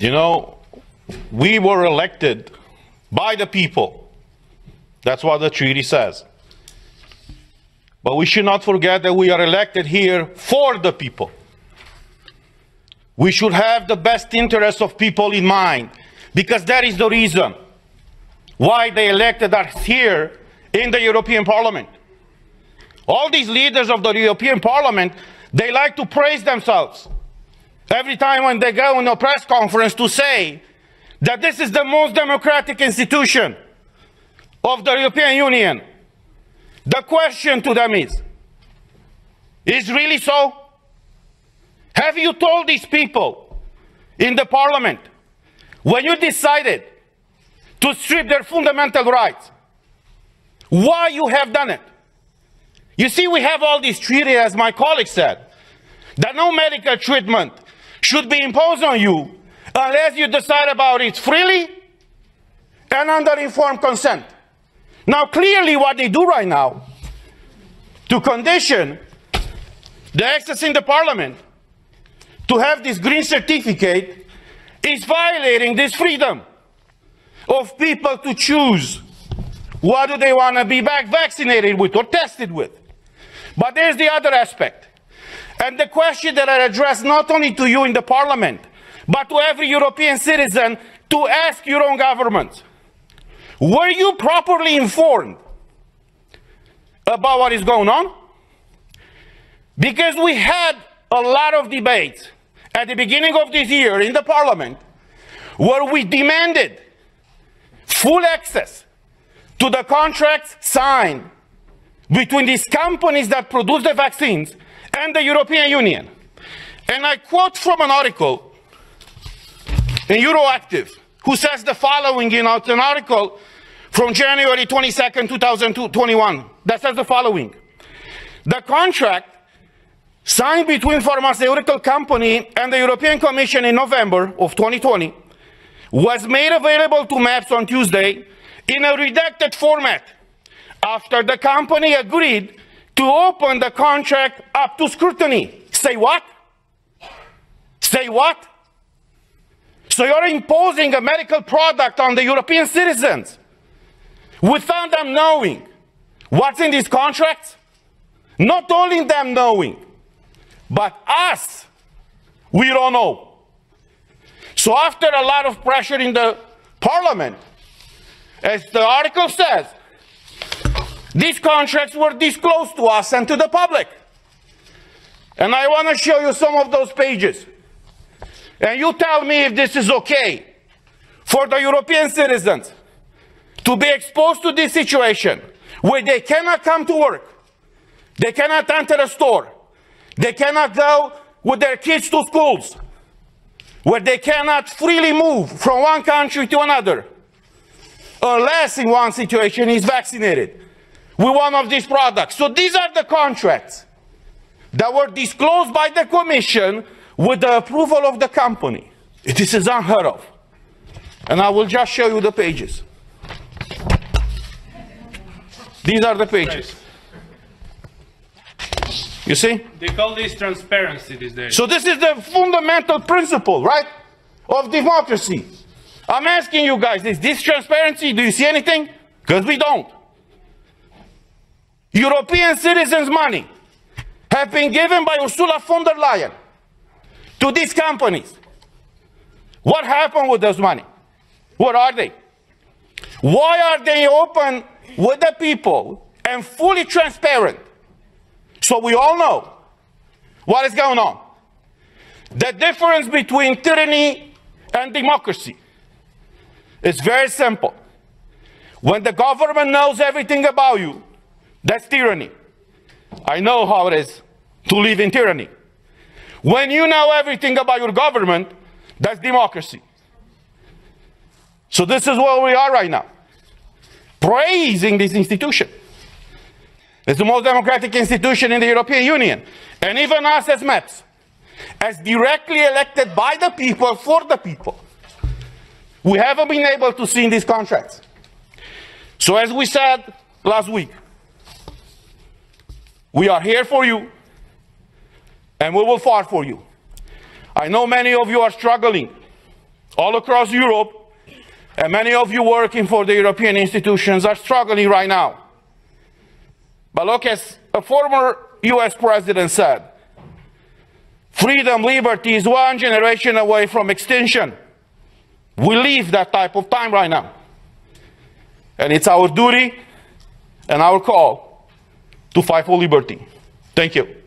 You know, we were elected by the people. That's what the treaty says. But we should not forget that we are elected here for the people. We should have the best interests of people in mind, because that is the reason why they elected us here in the European Parliament. All these leaders of the European Parliament, they like to praise themselves every time when they go in a press conference to say that this is the most democratic institution of the European Union. The question to them is really so? Have you told these people in the Parliament, when you decided to strip their fundamental rights, why you have done it? You see, we have all these treaties, as my colleague said, that no medical treatment should be imposed on you unless you decide about it freely and under informed consent. Now, clearly what they do right now to condition the access in the Parliament to have this green certificate is violating this freedom of people to choose what do they want to be vaccinated with or tested with. But there's the other aspect. And the question that I address not only to you in the Parliament, but to every European citizen, to ask your own government. Were you properly informed about what is going on? Because we had a lot of debates at the beginning of this year in the Parliament where we demanded full access to the contracts signed between these companies that produce the vaccines and the European Union. And I quote from an article in Euroactiv, who says the following in an article from January 22nd, 2021, that says the following. The contract signed between pharmaceutical company and the European Commission in November of 2020 was made available to MEPs on Tuesday in a redacted format after the company agreed to open the contract up to scrutiny. Say what? Say what? So you're imposing a medical product on the European citizens without them knowing what's in these contracts? Not only them knowing, but us, we don't know. So after a lot of pressure in the Parliament, as the article says, these contracts were disclosed to us and to the public. And I want to show you some of those pages. And you tell me if this is okay for the European citizens to be exposed to this situation where they cannot come to work, they cannot enter a store, they cannot go with their kids to schools, where they cannot freely move from one country to another, unless in one situation is vaccinated with one of these products. So these are the contracts that were disclosed by the Commission with the approval of the company. This is unheard of. And I will just show you the pages. These are the pages. You see? They call this transparency these days. So this is the fundamental principle, right, of democracy. I'm asking you guys, is this transparency? Do you see anything? Because we don't. European citizens' money have been given by Ursula von der Leyen to these companies. What happened with those money? What are they? Why are they open with the people and fully transparent? So we all know what is going on. The difference between tyranny and democracy is very simple. When the government knows everything about you, that's tyranny. I know how it is to live in tyranny. When you know everything about your government, that's democracy. So this is where we are right now, praising this institution. It's the most democratic institution in the European Union. And even us as MEPs, as directly elected by the people, for the people, we haven't been able to see in these contracts. So as we said last week, we are here for you, and we will fight for you. I know many of you are struggling all across Europe, and many of you working for the European institutions are struggling right now. But look, as a former US president said, freedom, liberty is one generation away from extinction. We live that type of time right now. And it's our duty and our call to fight for liberty. Thank you.